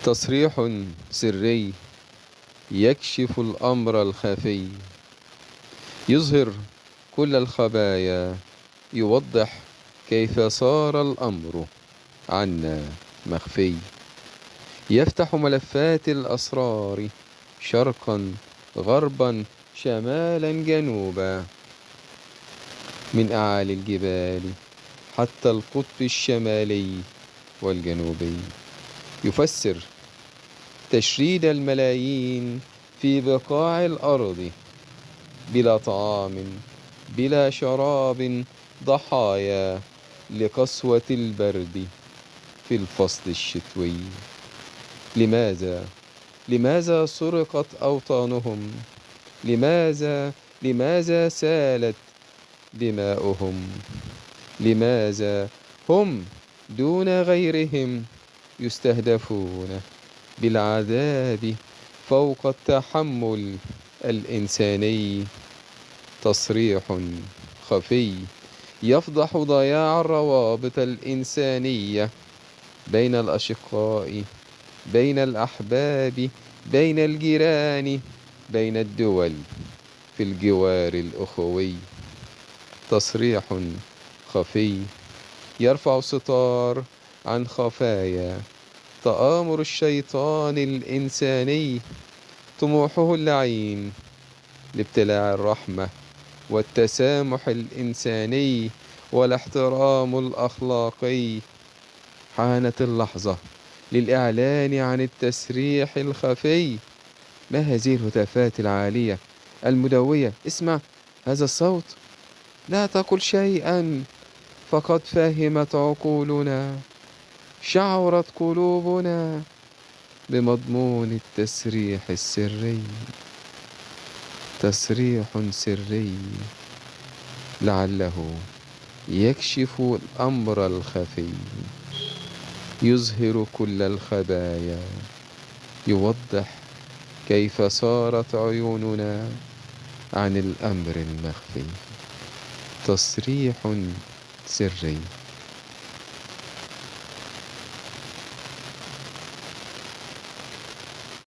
تصريح سري يكشف الأمر الخفي، يظهر كل الخبايا، يوضح كيف صار الأمر عنا مخفي، يفتح ملفات الأسرار شرقا غربا شمالا جنوبا، من أعالي الجبال حتى القطب الشمالي والجنوبي، يفسر تشريد الملايين في بقاع الأرض بلا طعام بلا شراب، ضحايا لقسوة البرد في الفصل الشتوي. لماذا سرقت أوطانهم؟ لماذا سالت دماؤهم؟ لماذا هم دون غيرهم يستهدفون بالعذاب فوق التحمل الإنساني؟ تصريح خفي يفضح ضياع الروابط الإنسانية بين الأشقاء، بين الأحباب، بين الجيران، بين الدول في الجوار الأخوي. تصريح خفي يرفع ستار عن خفايا تآمر الشيطان الإنساني، طموحه اللعين لابتلاع الرحمة والتسامح الإنساني والاحترام الأخلاقي. حانت اللحظة للإعلان عن التسريح الخفي. ما هذه الهتافات العالية المدوية؟ اسمع هذا الصوت، لا تقل شيئا، فقد فهمت عقولنا، شعرت قلوبنا بمضمون التسريح السري. تصريح سري لعله يكشف الأمر الخفي، يظهر كل الخبايا، يوضح كيف صارت عيوننا عن الأمر المخفي. تصريح سري.